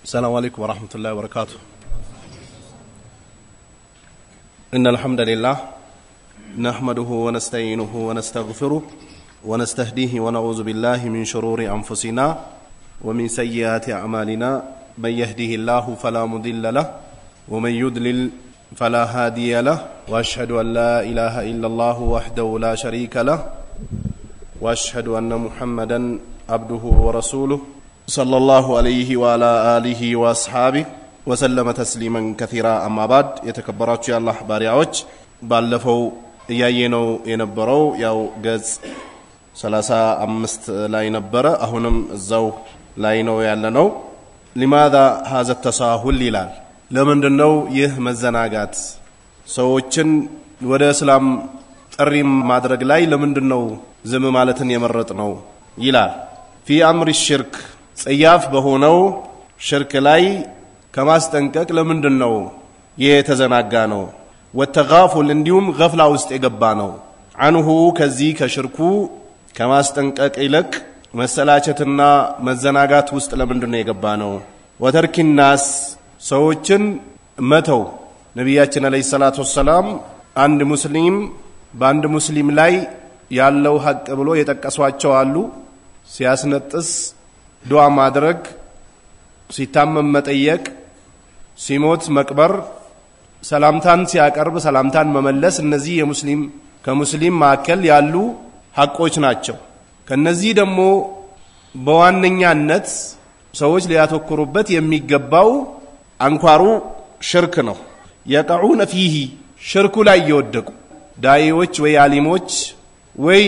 السلام عليكم ورحمة الله وبركاته. إن الحمد لله نحمده ونستعينه ونستغفره ونستهديه ونعوذ بالله من شرور أنفسنا ومن سيئات أعمالنا من يهده الله فلا مضل له ومن يضلل فلا هادي له وأشهد أن لا إله إلا الله وحده لا شريك له وأشهد أن محمدا عبده ورسوله صلى الله عليه وعلى آله وأصحابه وسلم تسليما كثيرا. أما بعد يتكبرات يا الله باريعوج بالفو ياينو ينبرو ياو جز ثلاثة أمست لا ينبر أهونم الزو لا ينو يعلنو. لماذا هذا التساهل للال لمن دنو يه مزناقات سوچن ودا اسلام تريم مادرق لاي لمن دنو زم مالتن يمرطنو يلال في أمر الشرك سياف بهونو شرك لاي كما استنكك لمن دنو يتزناقانو والتغافل انديوم غفلا واستقبانو عنه كزي كشركو كما استنكك إلك مسلاچتنا مزناقات وست لمن دنو يقبانو وترك الناس سوچن متو نبياتنا عليه الصلاة والسلام عند مسلم باند مسلم لاي يالو حق بلو يتقسواچو አሉ ሲያስነጥስ ዱዓ ማድረግ ሲታመም መጠየቅ ሲሞት መቅበር ሰላምታን ሲያቀርብ ሰላምታን መመለስ እነዚህ የሙስሊም ከሙስሊም ማከል ያሉ ሐቆች ናቸው። ከነዚህ ደግሞ በዋነኛነት ሰዎች ሊያተኩሩበት የሚገባው አንኳሩ ሽርክ ነው። يقعون فيه ሽርኩ ላይ ይወደቁ ዳይዎች ወይ አሊሞች ወይ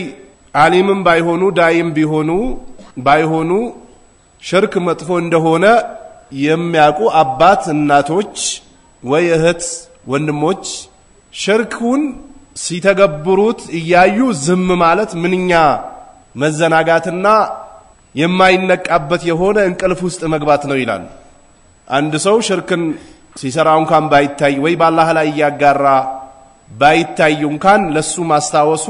አሊምም ባይሆኑ ዳይም ባይሆኑ ሽርክ መጥፎ እንደሆነ የሚያውቁ አባት እናቶች ወይ እህት ወንድሞች ሽርኩን ሲተገብሩት እያዩ ዝም ማለት ምንኛ መዘናጋትና የማይነቃበት የሆነ እንቅልፍ ውስጥ መግባት ነው ይላል። አንድ ሰው ሽርክን ሲሰራው እንኳን ባይታይ ወይ በአላህ ላይ ያጋራ ባይታይ እንኳን ለሱ ማስታወሱ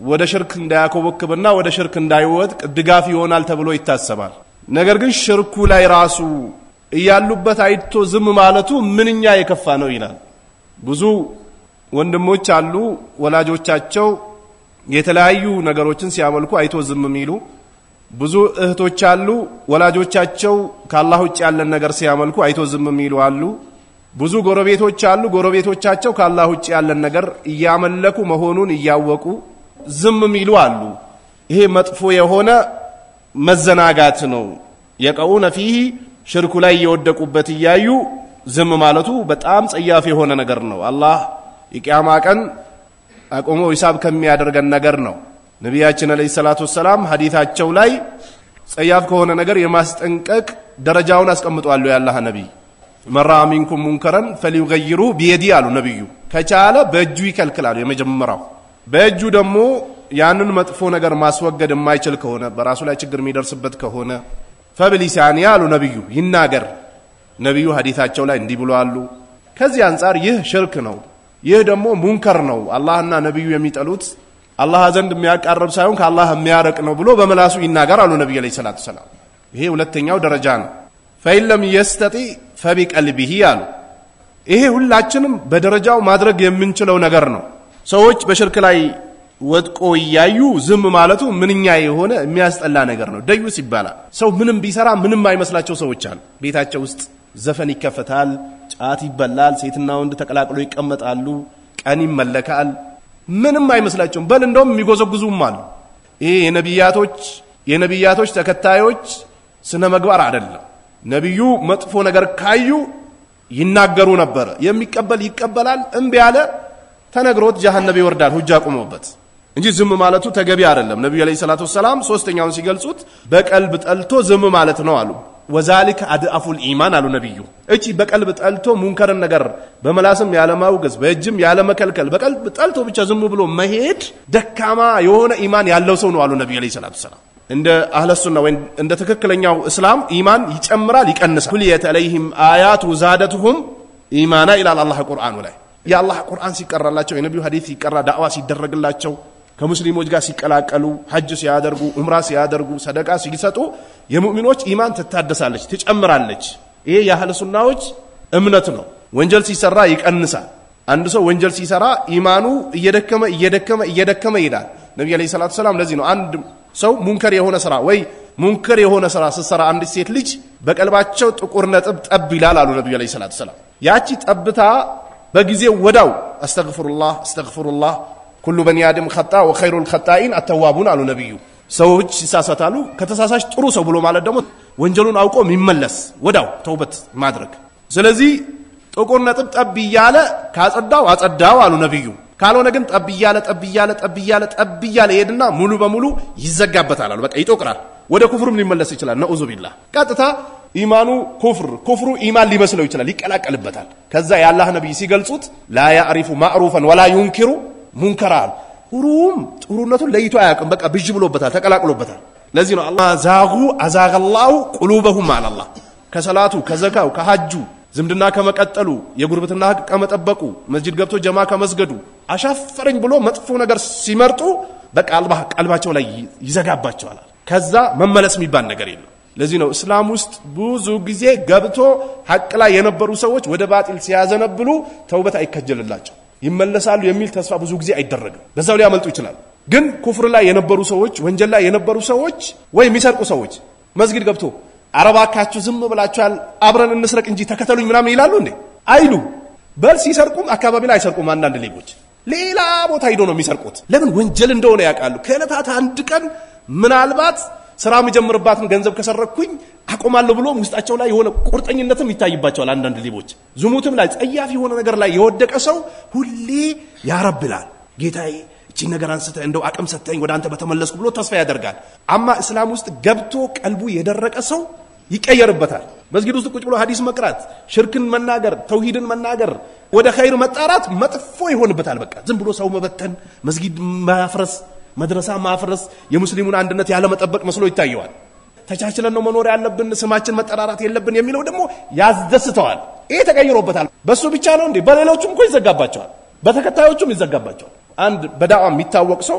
ወደ ሽርክ እንዳያኮበክብና ወደ ሽርክ እንዳይወድቅ ድጋፍ ይሆናል ተብሎ ይታሰባል። ነገር ግን ሽርኩ ላይ ራሱ እያሉበት አይቶ ዝም ማለቱ ምንኛ የከፋ ነው ይላል። ብዙ ወንድሞች አሉ ወላጆቻቸው የተለያዩ ነገሮችን ሲያመልኩ አይቶ ዝም የሚሉ ብዙ እህቶች አሉ ወላጆቻቸው ከአላህ ውጭ ያለን ነገር ሲያመልኩ አይቶ ዝም የሚሉ አሉ። ብዙ ጎረቤቶች አሉ ጎረቤቶቻቸው ከአላህ ውጭ ያለን ነገር እያመለኩ መሆኑን እያወቁ ዝም የሚሉ አሉ። ይሄ መጥፎ የሆነ መዘናጋት ነው። يقعون فيه ሽርኩ ላይ የወደቁበት እያዩ ዝም ማለቱ በጣም ጸያፍ የሆነ ነገር ነው። አላህ የቂያማ ቀን አቆሞ ሂሳብ ከሚያደርገን ነገር ነው። ነብያችን አለይሂ ሰላቱ ወሰለም ሐዲታቸው ላይ ጸያፍ ከሆነ ነገር የማስጠንቀቅ ደረጃውን አስቀምጧል። ያላህ ነብይ መራ ሚንኩም ሙንከረን ፈሊዩገይሩ ቢየዲ አሉ ነብዩ ከቻለ በእጁ ይከልክላሉ። የመጀመሪያው በእጁ ደግሞ ያንን መጥፎ ነገር ማስወገድ የማይችል ከሆነ በራሱ ላይ ችግር የሚደርስበት ከሆነ ፈብሊሳኒ አሉ ነብዩ ይናገር። ነብዩ ሐዲታቸው ላይ እንዲህ ብለዋል። ከዚህ አንፃር ይህ ሽርክ ነው። ይህ ደግሞ ሙንከር ነው። አላህና ነብዩ የሚጠሉት አላህ ዘንድ የሚያቀርብ ሳይሆን ከአላህ የሚያርቅ ነው ብሎ በመላሱ ይናገር አሉ ነብዩ አለይሂ ሰላቱ ሰላም። ይሄ ሁለተኛው ደረጃ ነው። ፈኢለም ይስተጢ ፈቢቀልቢሂ አሉ። ይሄ ሁላችንም በደረጃው ማድረግ የምንችለው ነገር ነው። ሰዎች በሽርክ ላይ ወድቆ ያዩ ዝም ማለቱ ምንኛ የሆነ የሚያስጠላ ነገር ነው። ደዩስ ይባላል። ሰው ምንም ቢሰራ ምንም አይመስላቸው ሰዎች አሉ። ቤታቸው ውስጥ ዘፈን ይከፈታል፣ ጫት ይበላል፣ ሴትና ወንድ ተቀላቅሎ ይቀመጣሉ፣ ቀን ይመለካል፣ ምንም አይመስላቸውም። በል እንደውም የሚጎዘጉዙም አሉ። ይሄ የነብያቶች ተከታዮች ስነ ምግባር አይደለም። ነብዩ መጥፎ ነገር ካዩ ይናገሩ ነበር። የሚቀበል ይቀበላል፣ እምቢ ያለ ተነግሮት ጀሃነም ይወርዳል ሁጃ ቆሞበት እንጂ ዝም ማለቱ ተገቢ አይደለም። ነብዩ አለይሂ ሰላቱ ወሰለም ሶስተኛውን ሲገልጹት በቀልብ ጠልቶ ዝም ማለት ነው አሉ። ወዛሊከ አድአፉል ኢማን አሉ ነብዩ። እቺ በቀልብ ጠልቶ ሙንከርን ነገር በመላስም ያለ ማውገዝ በእጅም ያለ መከልከል በቀልብ ጠልቶ ብቻ ዝም ብሎ መሄድ ደካማ የሆነ ኢማን ያለው ሰው ነው አሉ ነብዩ አለይሂ ሰላቱ ወሰለም። እንደ አህለ ሱና ወይ እንደ ተከክለኛው እስላም ኢማን ይጨምራል ይቀንሳል። ኩልየት አለይሂም አያቱ ዛደቱሁም ኢማና ኢላል አላህ ቁርአኑ ላይ የአላህ ቁርአን ሲቀራላቸው የነብዩ ሐዲስ ሲቀራ ዳዕዋ ሲደረግላቸው ከሙስሊሞች ጋር ሲቀላቀሉ ሐጅ ሲያደርጉ ዑምራ ሲያደርጉ ሰደቃ ሲሰጡ የሙእሚኖች ኢማን ትታደሳለች ትጨምራለች። ይሄ የአህለ ሱናዎች እምነት ነው ወንጀል ሲሰራ ይቀንሳል አንድ ሰው ወንጀል ሲሰራ ኢማኑ እየደከመ ይላል ነብዩ አለይሂ ሰላቱ ሰላም ለዚህ ነው አንድ ሰው ሙንከር የሆነ ስራ ወይ ሙንከር የሆነ ስራ ሲሰራ አንድ ሴት ልጅ በቀልባቸው ጥቁር ነጥብ ጠብ ይላል አሉ ነብዩ አለይሂ ሰላቱ ሰላም ያቺ ጠብታ በጊዜው ወዳው አስተግፍሩላህ ኩሉ በኒ አደም ኸጣ ወኸይሩል ኸጣኢን አተዋቡን አሉ ነብዩ ሰዎች ሲሳሳታሉ ከተሳሳሽ ጥሩ ሰው ብሎ ማለት ደግሞ ወንጀሉን አውቆ የሚመለስ ወዳው ተውበት ማድረግ ስለዚህ ጥቁር ነጥብ ጠብ ይያለ ካጸዳው አጸዳው አሉ ነብዩ ካልሆነ ግን ጠብ ይያለ ሄድና ሙሉ በሙሉ ይዘጋበታል አሉ በቃ ይጦቅራል ወደ ኩፍሩም ሊመለስ ይችላል ነኡዙ ቢላህ ቀጥታ ኢማኑ ኩፍሩ ኢማን ሊመስለው ይችላል ይቀላቀልበታል ከዛ ያላህ ነብይ ሲገልጹት ላ ያዕሪፉ ማዕሩፈን ወላ ዩንኪሩ ሙንከራን ሁሩም ጥሩነቱን ለይቶ አያውቅም በቃ ብጅ ብሎበታል ተቀላቅሎበታል ለዚህ ነው አላህ አዛገላሁ ቁሉበሁም አላህ ከሰላቱ ከዘካው ከሐጁ ዝምድና ከመቀጠሉ የጉርብትና ሐቅ ከመጠበቁ መስጂድ ገብቶ ጀማ ከመስገዱ አሻፈረኝ ብሎ መጥፎ ነገር ሲመርጡ በቃ አላህ ቀልባቸው ላይ ይዘጋባቸዋል ከዛ መመለስ የሚባል ነገር የለም ለዚህ ነው እስላም ውስጥ ብዙ ጊዜ ገብቶ ሐቅ ላይ የነበሩ ሰዎች ወደ ባጢል ሲያዘነብሉ ተውበት አይከጀልላቸው ይመለሳሉ የሚል ተስፋ ብዙ ጊዜ አይደረግም በዛው ሊያመልጡ ይችላል ግን ኩፍር ላይ የነበሩ ሰዎች ወንጀል ላይ የነበሩ ሰዎች ወይ የሚሰርቁ ሰዎች መስጊድ ገብቶ አረባካችሁ ዝም ብላችኋል አብረን እንስረቅ እንጂ ተከተሉኝ ምናምን ይላሉ እንዴ አይሉ በል ሲሰርቁም አካባቢ ላይ አይሰርቁም አንዳንድ ሌቦች ሌላ ቦታ ሄዶ ነው የሚሰርቁት ለምን ወንጀል እንደሆነ ያውቃሉ ከለታት አንድ ቀን ምናልባት ስራ የሚጀምርባትን ገንዘብ ከሰረኩኝ አቆማለሁ ብሎ ውስጣቸው ላይ የሆነ ቁርጠኝነትም ይታይባቸዋል አንዳንድ ሌቦች ዝሙትም ላይ ጸያፍ የሆነ ነገር ላይ የወደቀ ሰው ሁሌ ያ ረብ ይላል ጌታዬ እቺ ነገር አንስተ እንደው አቅም ሰጠኝ ወደ አንተ በተመለስኩ ብሎ ተስፋ ያደርጋል አማ እስላም ውስጥ ገብቶ ቀልቡ የደረቀ ሰው ይቀየርበታል መስጊድ ውስጥ ቁጭ ብሎ ሐዲስ መቅራት ሽርክን መናገር ተውሂድን መናገር ወደ ኸይር መጣራት መጥፎ ይሆንበታል በቃ ዝም ብሎ ሰው መበተን መስጊድ ማፍረስ መድረሳ ማፍረስ የሙስሊሙን አንድነት ያለ መጠበቅ መስሎ ይታየዋል ተቻችለን ነው መኖር ያለብን ስማችን መጠራራት የለብን የሚለው ደግሞ ያስደስተዋል ይሄ ተቀይሮበታል በሱ ብቻ ነው እንዴ በሌሎችም እኮ ይዘጋባቸዋል በተከታዮቹም ይዘጋባቸዋል አንድ በዳዋ የሚታወቅ ሰው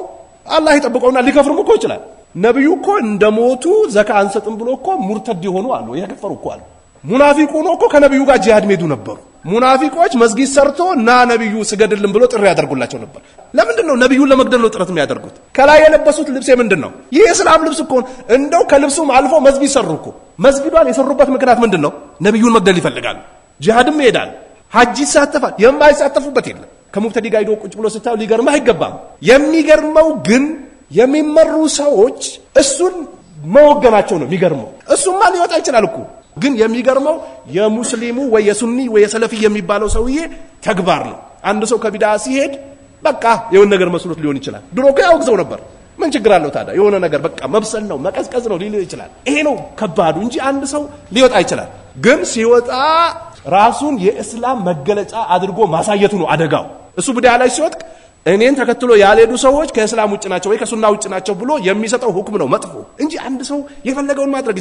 አላህ ይጠብቀውና ሊከፍርም እኮ ይችላል ነብዩ እኮ እንደሞቱ ዘካ አንሰጥም ብሎ እኮ ሙርተድ ሆኖ አሉ የከፈሩ እኮ አሉ ሙናፊቁ ነው እኮ ከነብዩ ጋር ጂሃድ ሜዱ ነበሩ ሙናፊቆች መስጊድ ሰርቶ ና ነብዩ ስገድልን ብሎ ጥሪ ያደርጉላቸው ነበር ለምንድነው ነብዩን ለመግደል ነው ጥረት የሚያደርጉት ከላይ የለበሱት ልብስ ምንድነው ይሄ እስላም ልብስ እኮ እንደው ከልብሱም አልፎ መስጊድ ሰሩኩ መስጊዷን የሰሩበት ምክንያት ምንድነው ነብዩን መግደል ይፈልጋሉ ጂሃድም ይሄዳል ሐጅ ይሳተፋል የማይሳተፉበት የለም ከሙብተዲ ጋር ሄዶ ቁጭ ብሎ ስታው ሊገርምህ አይገባም የሚገርመው ግን የሚመሩ ሰዎች እሱን መወገናቸው ነው የሚገርመው እሱማ ሊወጣ ይችላል እኮ ግን የሚገርመው የሙስሊሙ ወይ የሱኒ ወይ የሰለፊ የሚባለው ሰውዬ ተግባር ነው አንድ ሰው ከቢዳ ሲሄድ በቃ የሆነ ነገር መስሎት ሊሆን ይችላል ድሮ ከያውግዘው ነበር ምን ችግር አለው ታዲያ የሆነ ነገር በቃ መብሰል ነው መቀዝቀዝ ነው ሊል ይችላል ይሄ ነው ከባዱ እንጂ አንድ ሰው ሊወጣ ይችላል ግን ሲወጣ ራሱን የእስላም መገለጫ አድርጎ ማሳየቱ ነው አደጋው እሱ ቢዳ ላይ ሲወጥቅ እኔን ተከትሎ ያልሄዱ ሰዎች ከእስላም ውጭ ናቸው ወይ ከሱና ውጭ ናቸው ብሎ የሚሰጠው ሁክም ነው መጥፎ እንጂ አንድ ሰው የፈለገውን ማድረግ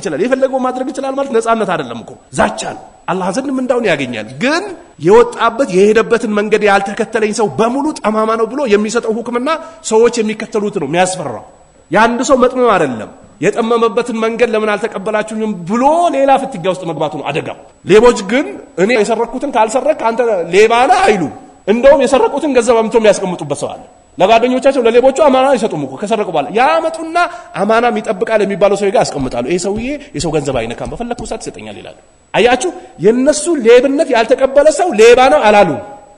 ይችላል ማለት ነፃነት አይደለም እኮ ዛቻ ነው አላህ ዘንድ ምንዳውን ያገኛል ግን የወጣበት የሄደበትን መንገድ ያልተከተለኝ ሰው በሙሉ ጠማማ ነው ብሎ የሚሰጠው ሁክምና ሰዎች የሚከተሉት ነው የሚያስፈራው ያንድ ሰው መጥመም አይደለም የጠመመበትን መንገድ ለምን አልተቀበላችሁኝም ብሎ ሌላ ፍትጋ ውስጥ መግባቱ ነው አደጋው ሌቦች ግን እኔ የሰረኩትን ካልሰረክ አንተ ሌባ ነህ አይሉ እንደውም የሰረቁትን ገንዘብ አምጥቶ የሚያስቀምጡበት ሰው አለ ለጓደኞቻቸው ለሌቦቹ አማና ይሰጡም እኮ ከሰረቁ በኋላ ያመጡና አማና ይጠብቃል የሚባለው ሰው ጋር ያስቀምጣሉ ይሄ ሰውዬ የሰው ገንዘብ አይነካም በፈለኩ ሰዓት ይሰጠኛል ይላል አያችሁ የነሱ ሌብነት ያልተቀበለ ሰው ሌባ ነው አላሉ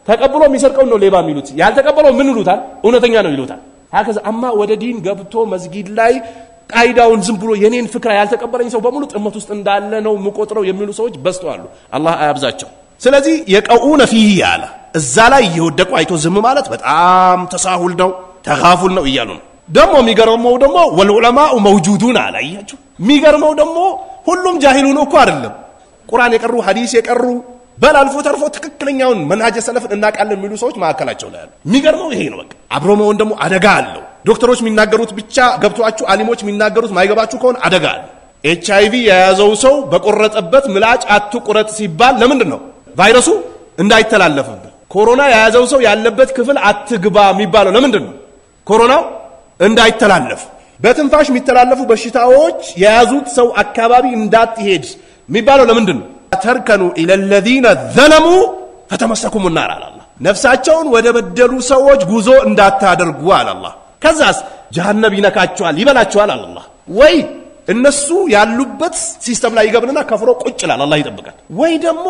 ተቀብሎ የሚሰርቀው ነው ሌባ የሚሉት ያልተቀበለው ምን ይሉታል እውነተኛ ነው ይሉታል هكذا اما ወደ ዲን ገብቶ መስጊድ ላይ ቃይዳውን ዝም ብሎ የኔን ፍክራ ያልተቀበለኝ ሰው በሙሉ ጥመት ውስጥ እንዳለ ነው መቆጥረው የሚሉ ሰዎች በስተዋሉ አላህ አያብዛቸው ስለዚህ የቀኡነ ፊህ ያለ እዛ ላይ ይወደቁ አይቶ ዝም ማለት በጣም ተሳሁል ነው ተጋፉል ነው ይያሉ ደሞ የሚገርመው ደሞ ወልዑለማኡ መውጁዱን አላያችሁ የሚገርመው ደሞ ሁሉም ጃሂሉ ነው እኮ አይደለም ቁርአን የቀሩ ሐዲስ የቀሩ በላልፎ ተርፎ ትክክለኛውን መንሃጀ ሰለፍን እናቃለን የሚሉ ሰዎች ማከላቸው ላይ አሉ የሚገርመው ይሄ ነው በቃ አብሮመው ደሞ አደጋ አለው ዶክተሮች የሚናገሩት ብቻ ገብቷችሁ አሊሞች የሚናገሩት ማይገባችሁ ከሆነ አደጋ አለ ኤችአይቪ የያዘው ሰው በቆረጠበት ምላጭ አትቁረጥ ሲባል ለምንድን ነው ቫይረሱ እንዳይተላለፍበት ኮሮና የያዘው ሰው ያለበት ክፍል አትግባ የሚባለው ለምንድን ነው ኮሮናው እንዳይተላለፍ በትንፋሽ የሚተላለፉ በሽታዎች የያዙት ሰው አካባቢ እንዳትሄድ የሚባለው ለምንድን ነው تركنوا إلى الذين ظلموا فتمسكم النار على الله نفساቸውን ወደ በደሉ ሰዎች ጉዞ እንዳታደርጉ አለ አላህ ከዛስ ጀሃነም ይነካቸዋል ይበላቸዋል አለ አላህ ወይ እነሱ ያሉበት ሲስተም ላይ ይገብርና ከፍሮ ቁጭ ይላል አላህ ይጠብቃል ወይ ደግሞ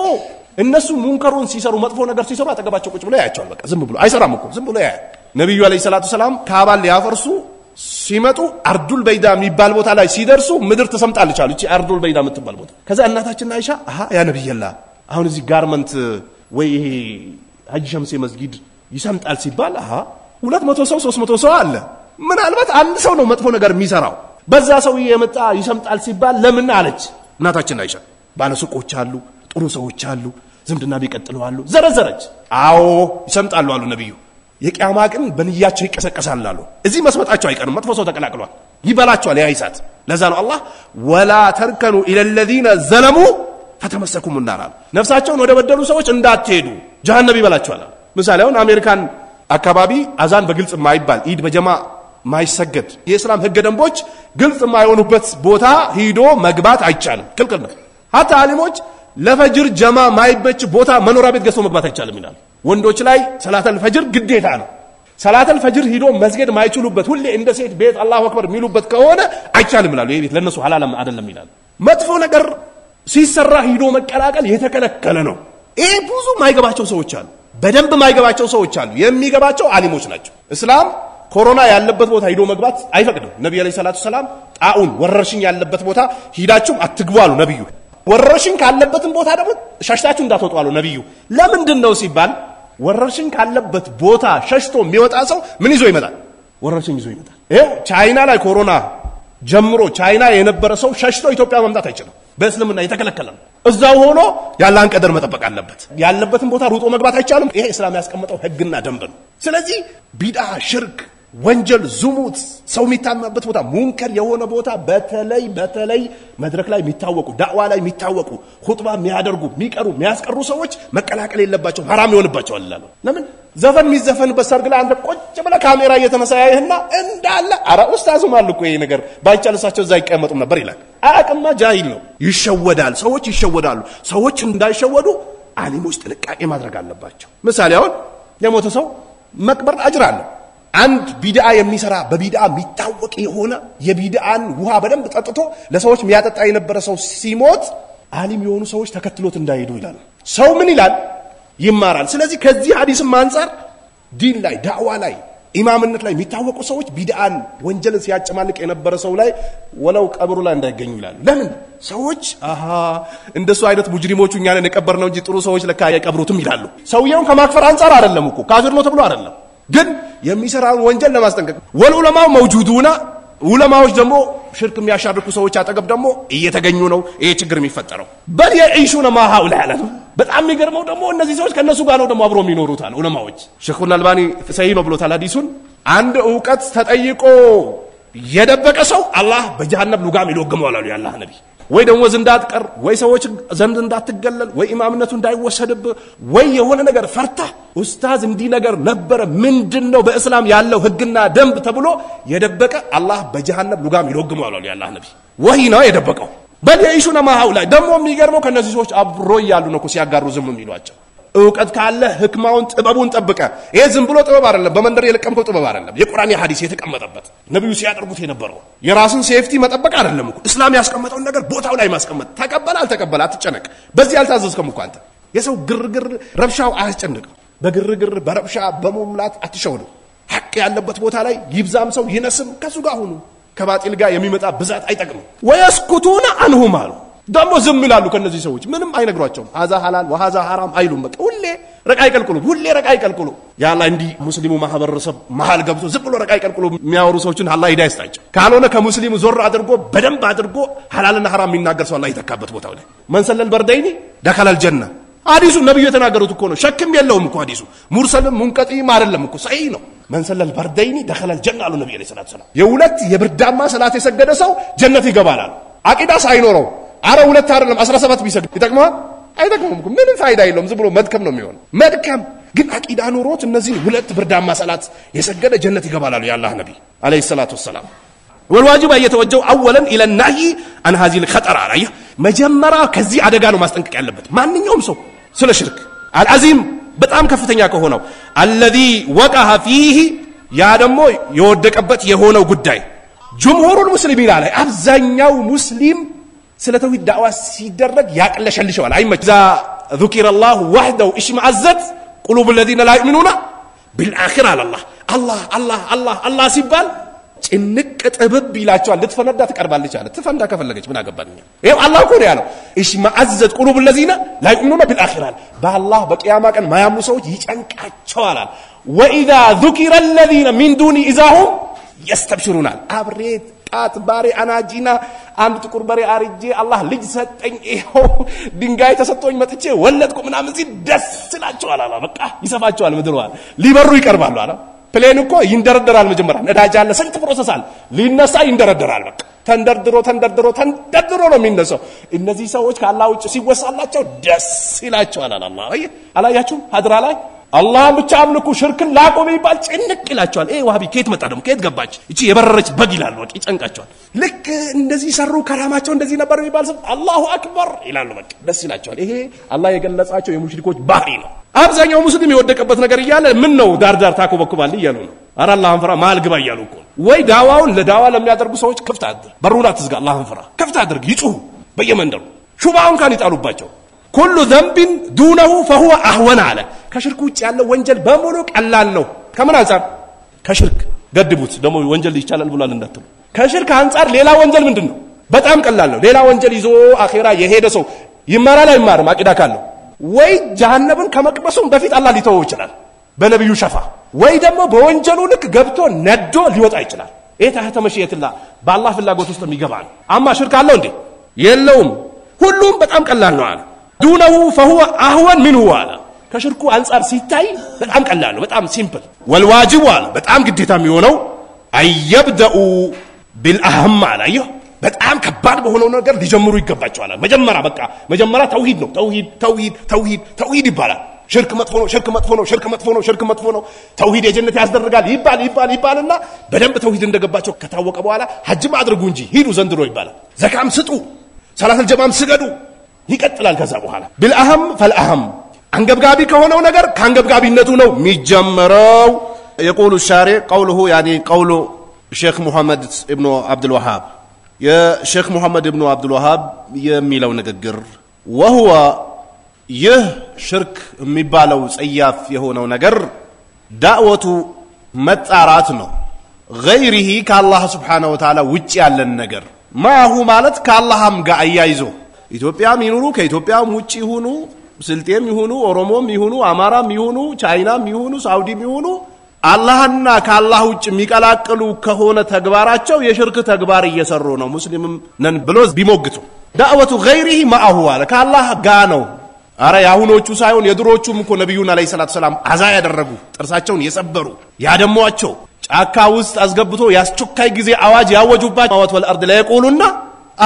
እነሱ ሙንከሩን ሲሰሩ መጥፎ ነገር ሲሰሩ አጠገባቸው ቁጭ ብሎ ያያቸዋል በቃ ዝም ብሎ አይሰራም እኮ ዝም ብሎ ያያ ነብዩ አለይሂ ሰላቱ ሰላም ካባል ያፈርሱ ሲመጡ አርዱል በይዳ የሚባል ቦታ ላይ ሲደርሱ ምድር ተሰምጣለች አሉ እቺ አርዱል በይዳ የምትባል ቦታ ከዛ እናታችን አይሻ አሃ ያ ነብይላ አሁን እዚህ ጋርመንት ወይ ይሄ ሀጂ ሸምሴ መስጊድ ይሰምጣል ሲባል አሃ 200 ሰው 300 ሰው አለ ምናልባት አንድ ሰው ነው መጥፎ ነገር የሚሰራው በዛ ሰው የመጣ ይሰምጣል ሲባል ለምን አለች እናታችን አይሻ ባለሱቆች አሉ ጥሩ ሰዎች አሉ ዝምድና ቢቀጥለው አሉ ዘረዘረች አዎ ይሰምጣሉ አሉ ነብዩ የቂያማ ቀን በንያቸው ይቀሰቀሳል አሉ እዚህ መስመጣቸው አይቀርም መጥፎ ሰው ተቀላቅሏል ይበላቸዋል ያይሳት ለዛ ነው አላህ ولا تركنوا الى الذين ظلموا فتمسكم النار ነፍሳቸውን ወደ በደሉ ሰዎች እንዳትሄዱ ጀሃነም ይበላቸዋል ምሳሌ አሁን አሜሪካን አካባቢ አዛን በግልጽ ማይባል ኢድ በጀማ ማይሰገድ የእስላም ህገ ደንቦች ግልጽ ማይሆኑበት ቦታ ሂዶ መግባት አይቻልም ክልክል ነው hatta አሊሞች ለፈጅር ጀማ ማይበች ቦታ መኖሪያ ቤት ገዝቶ መግባት አይቻልም ይላል ወንዶች ላይ ሰላተል ፈጅር ግዴታ ነው ሰላተል ፈጅር ሂዶ መስገድ ማይችሉበት ሁሌ እንደ ሴት ቤት አላሁ አክበር ሚሉበት ከሆነ አይቻልም ይላሉ ይሄ ቤት ለነሱ ሐላል አይደለም ይላል መጥፎ ነገር ሲሰራ ሂዶ መቀላቀል የተከለከለ ነው ይሄ ብዙ ማይገባቸው ሰዎች አሉ በደንብ ማይገባቸው ሰዎች አሉ የሚገባቸው አሊሞች ናቸው እስላም ኮሮና ያለበት ቦታ ሂዶ መግባት አይፈቅድም ነብዩ አለይሂ ሰላቱ ሰላም ጣኡን ወረርሽኝ ያለበት ቦታ ሂዳችሁ አትግቡ አሉ ነብዩ ወረርሽኝ ካለበትም ቦታ ደግሞ ሸሽታችሁ እንዳትወጡ አሉ ነብዩ ለምንድን ነው ሲባል ወረርሽኝ ካለበት ቦታ ሸሽቶ የሚወጣ ሰው ምን ይዞ ይመጣል ወረርሽኝ ይዞ ይመጣል ይሄው ቻይና ላይ ኮሮና ጀምሮ ቻይና የነበረ ሰው ሸሽቶ ኢትዮጵያ መምጣት አይችልም በእስልምና የተከለከለ ነው እዛው ሆኖ ያላን ቀደር መጠበቅ አለበት ያለበትን ቦታ ሩጦ መግባት አይቻልም ይሄ እስላም ያስቀመጠው ህግና ደንብ ነው ስለዚህ ቢድዓ ሽርክ ወንጀል ዙሙት ሰው የሚታመበት ቦታ ሙንከር የሆነ ቦታ በተለይ መድረክ ላይ የሚታወቁ ዳዕዋ ላይ የሚታወቁ ኹጥባ የሚያደርጉ የሚቀሩ የሚያስቀሩ ሰዎች መቀላቀል የለባቸው حرام ይሆንባቸዋል አላህ ለምን ዘፈን የሚዘፈንበት ሰርግ ላይ አንተ ቁጭ ብለህ ካሜራ እየተነሳያይህና እንዳለ አረ ኡስታዙ ማልኩ ይሄ ነገር ባይቻልሳቸው እዛ ይቀመጡም ነበር ይላል አቅማ ጃሂል ነው ይሸወዳል ሰዎች ይሸወዳሉ ሰዎች እንዳይሸወዱ አሊሞች ጥንቃቄ ማድረግ አለባቸው ምሳሌ አሁን የሞተ ሰው መቅበር አጅር አለ አንድ ቢድዓ የሚሰራ በቢድዓ የሚታወቅ የሆነ የቢድዓን ውሃ በደንብ ጠጥቶ ለሰዎች የሚያጠጣ የነበረ ሰው ሲሞት አሊም የሆኑ ሰዎች ተከትሎት እንዳይሄዱ ይላል ሰው ምን ይላል ይማራል ስለዚህ ከዚህ ሐዲስም አንፃር ዲን ላይ ዳዕዋ ላይ ኢማምነት ላይ የሚታወቁ ሰዎች ቢድዓን ወንጀልን ሲያጨማልቅ የነበረ ሰው ላይ ወለው ቀብሩ ላይ እንዳይገኙ ይላል ለምን ሰዎች አሃ እንደሱ አይነት ሙጅሪሞቹ እኛን የቀበርነው እንጂ ጥሩ ሰዎች ለካ አይቀብሩትም ይላሉ ሰውየውን ከማክፈር አንፃር አይደለም እኮ ካፊር ነው ተብሎ አይደለም ግን የሚሰራውን ወንጀል ለማስጠንቀቅ ወልዑለማው መውጁዱና ዑለማዎች ደግሞ ሽርክ የሚያሻርኩ ሰዎች አጠገብ ደግሞ እየተገኙ ነው ይሄ ችግር የሚፈጠረው በየዒሹና ማሃው ለዓለም በጣም የሚገርመው ደግሞ እነዚህ ሰዎች ከነሱ ጋር ነው ደግሞ አብሮ የሚኖሩት አለ ዑለማዎች ሼኹል አልባኒ ሰሂህ ነው ብሎታል ሐዲሱን አንድ ዕውቀት ተጠይቆ የደበቀ ሰው አላህ በጀሃነም ሉጋም ይለግመዋል አሉ ያላህ ነብይ ወይ ደግሞ እንዳትቀር ወይ ሰዎች ዘንድ እንዳትገለል ወይ ኢማምነቱ እንዳይወሰድብ ወይ የሆነ ነገር ፈርታ ኡስታዝ እንዲ ነገር ነበር ምንድነው በእስላም ያለው ህግና ደንብ ተብሎ የደበቀ አላህ በጀሃነም ሉጋም ይለግመዋል አሉ ያላህ ነብይ ወይ ነው የደበቀው በየይሹና ማሃው ላይ ደግሞ የሚገርመው ከነዚህ ሰዎች አብሮ ያሉ ነው ሲያጋሩ ዝም የሚሏቸው ዕውቀት ካለ ህክማውን ጥበቡን ጠብቀ ይሄ ዝም ብሎ ጥበብ አይደለም በመንደር የለቀምከው ጥበብ አይደለም የቁርአን የሐዲስ የተቀመጠበት ነብዩ ሲያደርጉት የነበረው የራስን ሴፍቲ መጠበቅ አይደለም እኮ እስላም ያስቀመጠው ነገር ቦታው ላይ ማስቀመጥ ተቀበል አልተቀበል አትጨነቅ በዚህ አልታዘዝከም እኮ አንተ የሰው ግርግር ረብሻው አያስጨንቅ በግርግር በረብሻ በመሙላት አትሸወዱ ሐቅ ያለበት ቦታ ላይ ይብዛም ሰው ይነስም ከሱ ጋር ሁኑ ከባጢል ጋር የሚመጣ ብዛት አይጠቅም ወይስኩቱና አንሁም አሉ ደሞ ዝም ይላሉ ከነዚህ ሰዎች ምንም አይነግሯቸውም ሀዛ ሐላል ወሀዛ ሐራም አይሉም በቃ ሁሌ ረቃይ ቀልቁሉ ያላ እንዲ ሙስሊሙ ማህበረሰብ መሃል ገብቶ ዝም ብሎ ረቃይ ቀልቁሉ የሚያወሩ ሰዎችን አላህ ሂዳያ ይስጣቸው ካልሆነ ከሙስሊሙ ዞር አድርጎ በደንብ አድርጎ ሐላልና ሐራም የሚናገር ሰው አላህ ይተካበት ቦታው ላይ መንሰለል በርዳይኒ ደኸለል ጀነ ሐዲሱ ነብዩ የተናገሩት እኮ ነው ሸክም የለውም እኮ ሐዲሱ ሙርሰልም ሙንቀጢም አይደለም እኮ ሰሂህ ነው መንሰለል በርዳይኒ ደኸለል ጀነ አሉ ነብዩ ሰለላሁ ዐለይሂ ወሰለም የሁለት የብርዳማ ሰላት የሰገደ ሰው ጀነት ይገባል አቂዳ ሳይኖረው አረ ሁለት አይደለም 17 ቢሰግድ ይጠቅማል አይጠቅምም ምንም ፋይዳ የለውም ዝም ብሎ መድከም ነው የሚሆነው መድከም ግን አቂዳ ኑሮት እነዚህ ሁለት ብርዳማ ሰላት የሰገደ ጀነት ይገባላሉ ያላህ ነብይ አለይሂ ሰላቱ ወሰለም والواجب ان يتوجه اولا الى النهي عن هذه الخطر عليه መጀመሪያ ከዚህ አደጋ ነው ማስጠንቀቅ ያለበት ማንኛውም ሰው ስለ ሽርክ አልዓዚም በጣም ከፍተኛ ከሆነው الذي وقع فيه ያ ደግሞ የወደቀበት የሆነው ጉዳይ ጅምሁሩል ሙስሊሚን ላይ አብዛኛው ሙስሊም ስለ ተውሂድ ዳዕዋ ሲደረግ ያቅለሸልሸዋል አይመች ዛ ذكر الله وحده اشمعزت قلوب الذين لا يؤمنون بالآخرة الله ሲባል ጭንቅ ጥብብ ይላቸዋል ልትፈነዳ ትቀርባለች አለ ትፈንዳ ከፈለገች ምን አገባኝ ይሄው አላህ እኮ ነው ያለው اشمعزت قلوب الذين لا يؤمنون بالآخرة በአላህ በቂያማ ቀን ማያምኑ ሰዎች ይጨንቃቸዋል وإذا ذكر الذين من دونه إذا هم يستبشرون አብሬት ጣት ባሪ አናጂና አንድ ጥቁር በሬ አርጄ አላህ ልጅ ሰጠኝ ይሄው ድንጋይ ተሰጥቶኝ መጥቼ ወለድኩ ምናምን ሲል ደስ ይላቸዋል አላ በቃ ይሰፋቸዋል ምድሯል ሊበሩ ይቀርባሉ አላ ፕሌን እኮ ይንደረደራል መጀመሪያ ነዳጅ አለ ስንት ፕሮሰስ አለ ሊነሳ ይንደረደራል በቃ ተንደርድሮ ነው የሚነሳው እነዚህ ሰዎች ከአላህ ውጭ ሲወሳላቸው ደስ ይላቸዋል አላ አላያችሁ ሀድራ ላይ አላህ ብቻ አምልኩ ሽርክን ላቆም ይባል ጭንቅ ይላቸዋል ዋሃቢ ከየት መጣ ደግሞ ከየት ገባች እቺ የበረረች በግ ይላሉ ወቂ ጨንቃቸዋል ልክ እንደዚህ ሰሩ ከራማቸው እንደዚህ ነበር ይባል አላሁ አክበር ይላሉ በቃ ደስ ይላቸዋል ይሄ አላህ የገለጻቸው የሙሽሪኮች ባህሪ ነው አብዛኛው ሙስሊም የወደቀበት ነገር ይያለ ምን ነው ዳርዳር ታኮበኩባል ይያሉ ነው አረ አላህን ፍራ ማልግባ ይያሉ እኮ ወይ ዳዋውን ለዳዋ ለሚያደርጉ ሰዎች ክፍት አድርግ በሩና ትዝጋ አላህን ፍራ ክፍት አድርግ ይጩሁ በየመንደሩ ሹባውን ካን ይጣሉባቸው كل ذنب دونه فهو اهون على ከሽርክ ውጭ ያለው ወንጀል በሙሉ ቀላል ነው ከምን አንፃር ከሽርክ ገድቡት ደሞ ወንጀል ይቻላል ብሏል እንዳትሉ ከሽርክ አንፃር ሌላ ወንጀል ምንድነው በጣም ቀላል ነው ሌላ ወንጀል ይዞ አኺራ የሄደ ሰው ይማራል አይማርም አቂዳ ካለው ወይ ጀሃነምን ከመቅበሱም በፊት አላህ ሊተወው ይችላል በነብዩ ሸፋ ወይ ደግሞ በወንጀሉ ልክ ገብቶ ነዶ ሊወጣ ይችላል ይሄ ታህተ መሽየትላ በአላህ ፍላጎት ውስጥ የሚገባ ነው አማ ሽርክ አለው እንዴ የለውም ሁሉም በጣም ቀላል ነው አለ دونه فهو اهون منه على ከሽርኩ አንፃር ሲታይ በጣም ቀላል ነው በጣም ሲምፕል والواجب على በጣም ግዴታ የሚሆነው አይብደኡ بالأهم عليه በጣም ከባድ በሆነው ነገር ሊጀምሩ ይገባቸዋል መጀመሪያ ተውሂድ ነው ተውሂድ ይባላል ሽርክ መጥፎ ነው ተውሂድ የጀነት ያስደርጋል ይባልና በደንብ ተውሂድ እንደገባቸው ከታወቀ በኋላ ሐጅም አድርጉ እንጂ ሂዱ ዘንድሮ ይባላል ዘካም ስጡ ሰላተል ጀማም ስገዱ ይቀጥላል ከዛ በኋላ بالأهم فالأهم አንገብጋቢ ከሆነው ነገር ካንገብጋቢነቱ ነው የሚጀምረው يقول الشارع قوله يعني قول الشيخ محمد ابن عبد الوهاب يا شيخ محمد ابن عبد الوهاب የሚለው ንግግር وهو ይህ ሽርክ የሚባለው ጸያፍ የሆነው ነገር ዳዕወቱ መጣራት ነው غيره ከአላህ Subhanahu Wa Ta'ala ውጭ ያለን ነገር ማሁ ማለት ከአላህም ጋር አያይዞ ኢትዮጵያም ይኑሩ ከኢትዮጵያም ውጪ ይሁኑ ስልጤም ይሁኑ ኦሮሞም ይሁኑ አማራም ይሁኑ ቻይናም ይሁኑ ሳውዲም ይሁኑ አላህና ከአላህ ውጭ የሚቀላቀሉ ከሆነ ተግባራቸው የሽርክ ተግባር እየሰሩ ነው ሙስሊምም ነን ብሎ ቢሞግቱ ዳዕወቱ غيره ማሁ አለ ከአላህ ጋር ነው አረ ያሁኖቹ ሳይሆን የድሮቹም እኮ ነብዩና አለይሂ ሰላቱ ሰላም አዛ ያደረጉ ጥርሳቸውን የሰበሩ ያደሟቸው ጫካ ውስጥ አስገብቶ ያስቸካይ ጊዜ አዋጅ ያወጁባቸው ማወት ወልአርድ ላይ ይቆሉና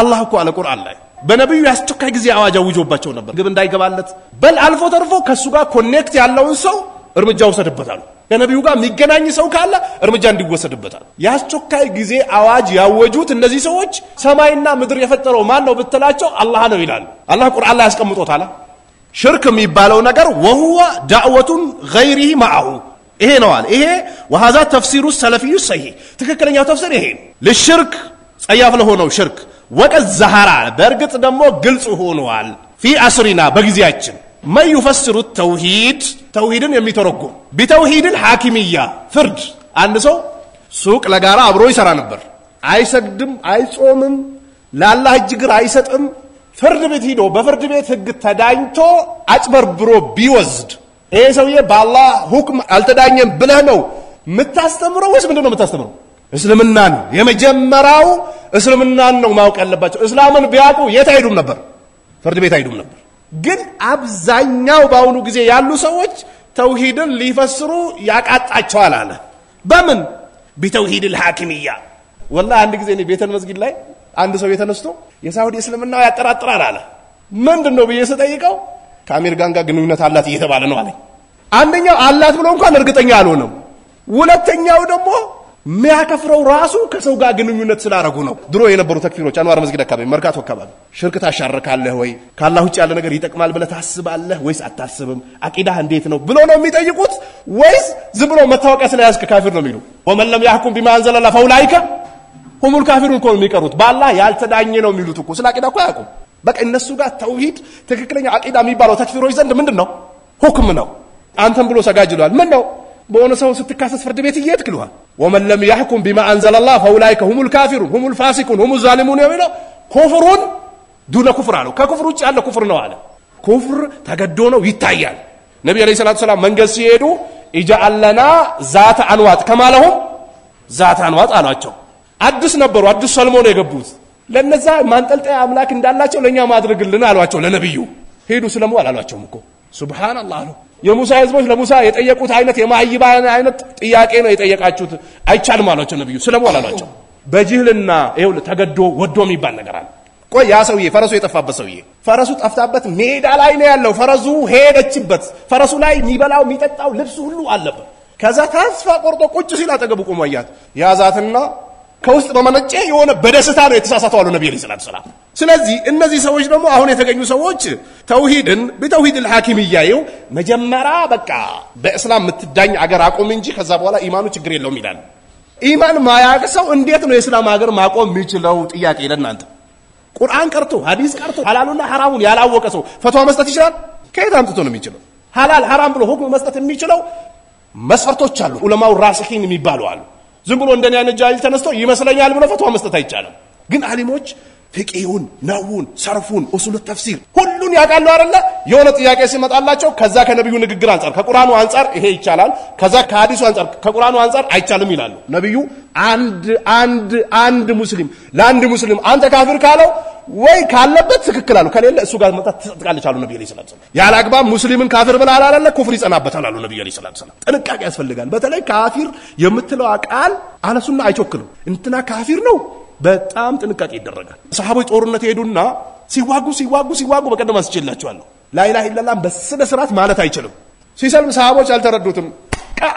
አላህ እኮ አለ ቁርአን ላይ በነብዩ ያስቸካይ ጊዜ አዋጅ አውጆባቸው ነበር ግብ እንዳይገባለት በል አልፎ ተርፎ ከሱ ጋር ኮኔክት ያለውን ሰው እርምጃ ወሰደበታል ከነብዩ ጋር የሚገናኝ ሰው ካለ እርምጃ እንዲወሰድበታል ያስቸካይ ጊዜ አዋጅ ያወጁት እነዚህ ሰዎች ሰማይና ምድር የፈጠረው ማን ነው ብትላቸው አላህ ነው ይላል አላህ ቁርአን ላይ ያስቀምጦታል ሽርክ የሚባለው ነገር وهو دعوة غيره معه ይሄ ነው አለ ይሄ وهذا تفسير السلفي الصحيح ትክክለኛው ተፍሲር ይሄ ለሽርክ ጸያፍ ለሆነው ሽርክ ወቀዝ ዘሃራ በርግጥ ደግሞ ግልጽ ሆኗል في عصرنا በጊዜያችን ما يفسر التوحيد توحيدን የሚተረጉም بتوحيد الحاكمية ፍርድ አንድ ሰው ሱቅ ለጋራ አብሮ ይሰራ ነበር አይሰግድም አይጾምም ለአላህ እጅግር አይሰጥም ፍርድ ቤት ሄዶ በፍርድ ቤት ህግ ተዳኝቶ አጭበርብሮ ቢወስድ ይሄ ሰውዬ በአላህ ሁክም አልተዳኘም ብለህ ነው የምታስተምረው ወይስ ምንድነው የምታስተምረው እስልምናን የመጀመሪያው እስልምናን ነው ማወቅ ያለባቸው እስላምን ቢያውቁ የት አይሄዱም ነበር ፍርድ ቤት አይሄዱም ነበር ግን አብዛኛው ባውኑ ጊዜ ያሉ ሰዎች ተውሂድን ሊፈስሩ ያቃጣቸዋል አለ በምን بتوحيد الحاكمية والله አንድ ጊዜ ነው ቤተል መስጊድ ላይ አንድ ሰው የተነስቶ የሳውዲ እስልምናው ያጠራጥራል አለ ምንድነው ብዬ ስጠይቀው ከአሜሪካን ጋር ግንኙነት አላት እየተባለ ነው አለኝ አንደኛው አላት ብሎ እንኳን እርግጠኛ አልሆነም ሁለተኛው ደግሞ የሚያከፍረው ራሱ ከሰው ጋር ግንኙነት ስላረጉ ነው ድሮ የነበሩ ተክፊሮች አንዋር መስጊድ አካባቢ መርካቶ አካባቢ ሽርክ ታሻርካለህ ወይ ካላህ ውጭ ያለ ነገር ይጠቅማል ብለህ ታስባለህ ወይስ አታስብም አቂዳህ እንዴት ነው ብሎ ነው የሚጠይቁት ወይስ ዝም ብሎ መታወቂያ ስለያዝከ ካፊር ነው የሚሉ ወመን ለም ያህኩም ቢማ አንዘለላ ፈውላይከ ሁሙል ካፊሩን ኮን የሚቀሩት ባላህ ያልተዳኘ ነው የሚሉት እኮ ስለ አቂዳ እኮ ያውቁም በቃ እነሱ ጋር ተውሂድ ትክክለኛ አቂዳ የሚባለው ተክፊሮች ዘንድ ምንድነው ሁክም ነው አንተም ብሎ ሰጋጅሏል ምን ነው በሆነ ሰው ስትካሰስ ፍርድ ቤት ይየትክሉሃል ومن لم يحكم بما انزل الله فاولئك هم الكافرون هم الفاسقون هم الظالمون يقولوا كفر دون كفر አለው ከኩፍር ውጭ ያለ ኩፍር ነው አለ ኩፍር ተገዶ ነው ይታያል ነብዩ አለይሂ ሰላቱ ሰላም መንገስ ሲሄዱ اجعل لنا ذات انواط ከማለሁም ذات انواط አሏቸው አዲስ ነበሩ አዲስ ሰልሞን የገቡት ለነዛ ማንጠልጠያ አምላክ እንዳላቸው ለኛ ማድረግልን አሏቸው ለነብዩ ሄዱ ስለሙ አላሏቸውም እኮ ሱብሃንአላህ ነው የሙሳ ህዝቦች ለሙሳ የጠየቁት አይነት የማይባን አይነት ጥያቄ ነው የጠየቃችሁት አይቻልም አሏቸው ነብዩ ስለሙ አላሏቸው በጅህልና ይሄው ተገዶ ወዶ የሚባል ነገር አለ ቆይ ያ ሰውዬ ፈረሱ የጠፋበት ሰውዬ ፈረሱ ጠፍታበት ሜዳ ላይ ነው ያለው ፈረሱ ሄደችበት ፈረሱ ላይ የሚበላው የሚጠጣው ልብስ ሁሉ አለበት ከዛ ተስፋ ቆርጦ ቁጭ ሲል አጠገቡ ቆሞ ያያት ያዛትና ከውስጥ በመነጨ የሆነ በደስታ ነው የተሳሳተው አሉ ነብዩ ሰለላሁ ዐለይሂ ወሰለም ስለዚህ እነዚህ ሰዎች ደግሞ አሁን የተገኙ ሰዎች ተውሂድን በተውሂድ الحاكمية መጀመሪያ በቃ በእስላም ምትዳኝ አገር አቆም እንጂ ከዛ በኋላ ኢማኑ ችግር የለውም ይላል ኢማን ማያቀሰው እንዴት ነው የእስላም አገር ማቆም የሚችለው ጥያቄ ለእናንተ ቁርአን ቀርቶ ሐዲስ ቀርቶ ሐላሉና ሐራሙን ያላወቀ ሰው ፈትዋ መስጠት ይችላል ከየት አምጥቶ ነው የሚችለው ሐላል ሐራም ብሎ ሁክም መስጠት የሚችለው መስፈርቶች አሉ ዑለማው ራሲኺን የሚባሉ አሉ ዝም ብሎ እንደኛ ነጃይል ተነስቶ ይመስለኛል ብሎ ፈትዋ መስጠት አይቻልም ግን አሊሞች ፍቂሁን ነውን ሰርፉን ኡሱል ተፍሲር ሁሉን ያቃሉ አይደለ የሆነ ጥያቄ ሲመጣላቸው ከዛ ከነብዩ ንግግር አንፃር ከቁርአኑ አንፃር ይሄ ይቻላል ከዛ ከሐዲሱ አንፃር ከቁርአኑ አንፃር አይቻልም ይላሉ ነብዩ አንድ ሙስሊም ለአንድ ሙስሊም አንተ ካፊር ካለው ወይ ካለበት ትክክል አሉ ከሌለ እሱ ጋር መጣ ተጥቃለች አሉ ነብዩ ሰለላሁ ዐለይሂ ወሰለም ያላግባብ ሙስሊምን ካፊር ብላ አላለ ኩፍር ይጸናበታል አሉ ነብዩ ሰለላሁ ዐለይሂ ወሰለም ጥንቃቄ ያስፈልጋል በተለይ ካፊር የምትለው ቃል አለሱና አይቾክልም እንትና ካፊር ነው በጣም ጥንቃቄ ይደረጋል ሰሃቦች ጦርነት ሄዱና ሲዋጉ በቀደም አስችላቸዋለሁ ላኢላሃ ኢላላህ በስነ ስርዓት ማለት አይችልም ሲሰልም ሰሃቦች አልተረዱትም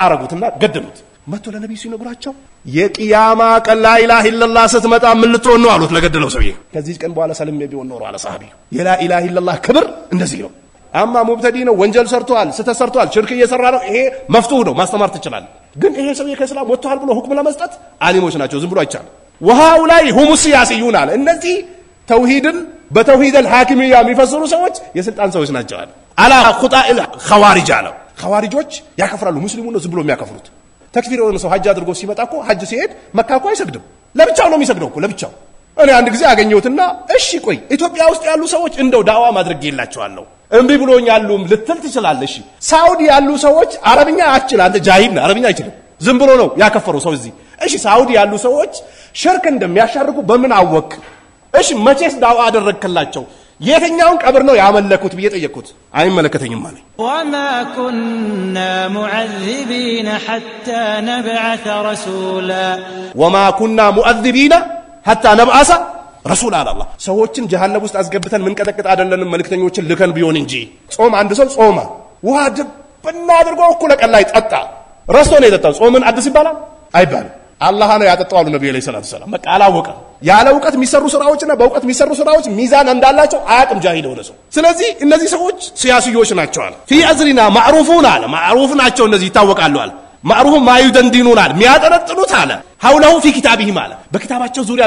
አረጉትና ገደሉት መጥቶ ለነብዩ ሲነግራቸው የቂያማ ቀን ላኢላሃ ኢላላህ ስትመጣ ምን ልትሆን ነው አሉት ለገደለው ሰውዬ ከዚህ ቀን በኋላ ሰልም ቢሆን ኖሮ አለ ሰሃቢ የላኢላሃ ኢላላህ ክብር እንደዚህ ነው አማ ሙብተዲ ነው ወንጀል ሰርቷል ስተሰርቷል ሽርክ እየሰራ ነው ይሄ መፍቱህ ነው ማስተማር ትችላል ግን ይሄ ሰውዬ ከእስላም ወጥቷል ብሎ ሁክም ለመስጠት አሊሞች ናቸው ዝም ብሎ አይቻልም وهؤلاء هم السياسيون على الذي توحيد بتوحيد الحاكمية የሚፈስሩ ሰዎች የስልጣን ሰዎች ናቸው على خطأ الخوارج على خوارجዎች ያከፍራሉ ሙስሊሙን ነው ዝም ብሎ የሚያከፍሩት ተክፊር የሆነ ሰው ሐጅ አድርጎ ሲመጣ እኮ ሐጅ ሲሄድ መካ እኮ አይሰግድም ለብቻው ነው የሚሰግደው እኮ ለብቻው እኔ አንድ ጊዜ አገኘሁትና እሺ ቆይ ኢትዮጵያ ውስጥ ያሉ ሰዎች እንደው ዳዋ ማድረግ ይላቸዋለሁ እንቢ ብሎኛሉም ልትል ትችላለሽ ሳውዲ ያሉ ሰዎች አረብኛ አችል አንተ ጃሂል ነህ አረብኛ አይችልም ዝም ብሎ ነው ያከፈሩ ሰው እዚህ እሺ ሳውዲ ያሉ ሰዎች ሽርክ እንደሚያሻርኩ በምን አወቅ እሺ መቼስ ዳዋ አደረክላቸው የትኛውን ቀብር ነው ያመለኩት ብዬ ጠየቅኩት አይመለከተኝም ማለት وما كنا معذبين حتى نبعث رسولا وما كنا معذبين حتى نبعث رسولا الله ሰዎችን ጀሃነም ውስጥ አስገብተን ምን ቀጠቅጥ አይደለንም መልእክተኞችን ልከን ቢሆን እንጂ ጾም አንድ ሰው ጾማ ውሃ ድብና አድርጎ እኩለ ቀን ላይ ጠጣ ረስቶ ነው የጠጣው ጾምን አዲስ ይባላል አይባልም አላህ ነው ያጠጣው አሉ ነብዩ ሰለላሁ ዐለይሂ ወሰለም በቃ አላወቀ ያለ ዕውቀት የሚሰሩ ስራዎችና በዕውቀት የሚሰሩ ስራዎች ሚዛን እንዳላቸው አያቅም ጃሂል ሆነ ሰው ስለዚህ እነዚህ ሰዎች ሲያስዮች ናቸው አለ في أزرنا معروفون አለ معروف ናቸው እነዚህ ይታወቃሉ አለ معروف ما يدندنون አለ የሚያጠነጥኑት አለ حوله في كتابهم አለ በክታባቸው ዙሪያ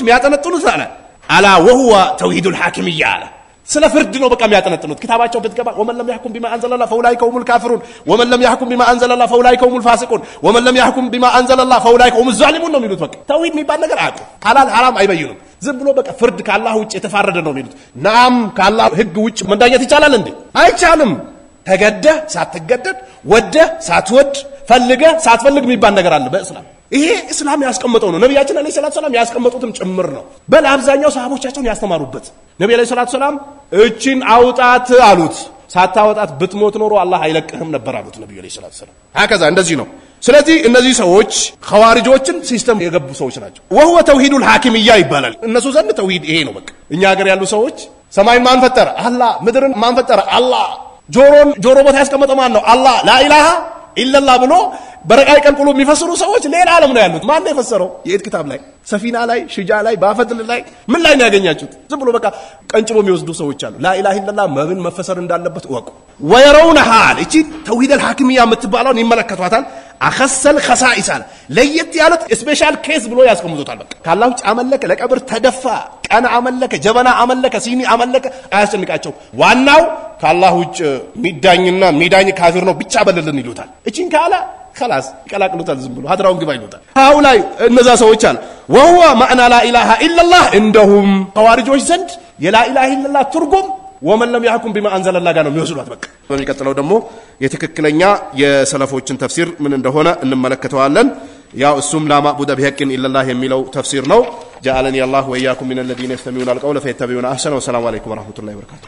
የሚያጠነጥኑት አለ على وهو توحيد الحاكمية አለ ስለ ፍርድ ነው በቃ የሚያጠነጥኑት ክታባቸው ብትገባ ومن لم يحكم بما انزل الله فاولئك هم الكافرون ومن لم يحكم بما انزل الله فاولئك هم الفاسقون ومن لم يحكم بما انزل الله فاولئك هم الظالمون ነው የሚሉት በቃ ተውሂድ የሚባል ነገር አቁ ሐላል ሐራም አይበዩንም ዝም ብሎ በቃ ፍርድ ካላህ ውጭ የተፋረደ ነው የሚሉት ናም ካላህ ህግ ውጭ መዳኘት ይቻላል እንዴ አይቻልም ተገደህ ሳትገደድ ወደህ ሳትወድ ፈልገህ ሳትፈልግ የሚባል ነገር አለ በእስላም ይሄ እስላም ያስቀመጠው ነው ነብያችን አለይሂ ሰላቱ ሰላም ያስቀመጡትም ጭምር ነው በል አብዛኛው ሰሃቦቻቸውን ያስተማሩበት ነብዩ አለይሂ ሰላቱ ሰላም እቺን አውጣት አሉት ሳታወጣት ብትሞት ኖሮ አላህ አይለቅህም ነበር አሉት ነብዩ አለይሂ ሰላቱ ሰላም هكذا እንደዚህ ነው ስለዚህ እነዚህ ሰዎች ኸዋሪጆችን ሲስተም የገቡ ሰዎች ናቸው وهو توحيد الحاكمية ይባላል እነሱ ዘንድ ተውሂድ ይሄ ነው በቃ እኛ ሀገር ያሉ ሰዎች ሰማይን ማን ፈጠረ አላህ ምድርን ማን ፈጠረ አላህ ጆሮ ቦታ ያስቀመጠ ማን ነው አላህ ላ ኢላሃ ኢላላህ ብሎ በረቃይ ቀልቁሎ የሚፈስሩ ሰዎች ሌላ ዓለም ነው ያሉት ማን ነው የፈሰረው የት ክታብ ላይ ሰፊና ላይ ሽጃ ላይ ባፈትል ላይ ምን ላይ ነው ያገኛችሁት ዝም ብሎ በቃ ቀንጭሎ የሚወስዱ ሰዎች አሉ ላ ኢላሃ ኢላላህ መብን መፈሰር እንዳለበት ወቁ ወይረውነሃ እቺ ተውሂድ አልሐኪሚያ የምትባለውን ይመለከቷታል አخሰል خصائص ለየት ያሉት ስፔሻል ኬስ ብሎ ያስቀምጡታል በቃ ካላህ ውጭ አመለከ ለቀብር ተደፋ ቀና አመለከ ጀበና አመለከ ሲኒ አመለከ አያስጨንቃቸው ዋናው ካላህ ውጭ ሚዳኝና ሚዳኝ ካፊር ነው ብቻ በለልን ይሉታል እቺን ካላ خلاص ይቀላቅሉታል ዝም ብሎ ሀድራውን ግባ ይሉታል ሃውላይ እነዛ ሰዎች አለ ወሁወ ማዕና ላ ኢላሃ ኢላላህ እንደሁም ሐዋሪጆች ዘንድ የላ ኢላሃ ኢላላህ ትርጉም ومن لم يحكم بما انزل الله ጋር ነው የሚወስዱት በቃ በሚቀጥለው ደግሞ የትክክለኛ የሰለፎችን ተፍሲር ምን እንደሆነ እንመለከተዋለን ያው እሱም ላ ማዕቡደ ቢሐቅን ኢላላህ የሚለው ተፍሲር ነው جعلني الله واياكم من الذين يستمعون القول فيتبعون احسنه والسلام عليكم ورحمه الله وبركاته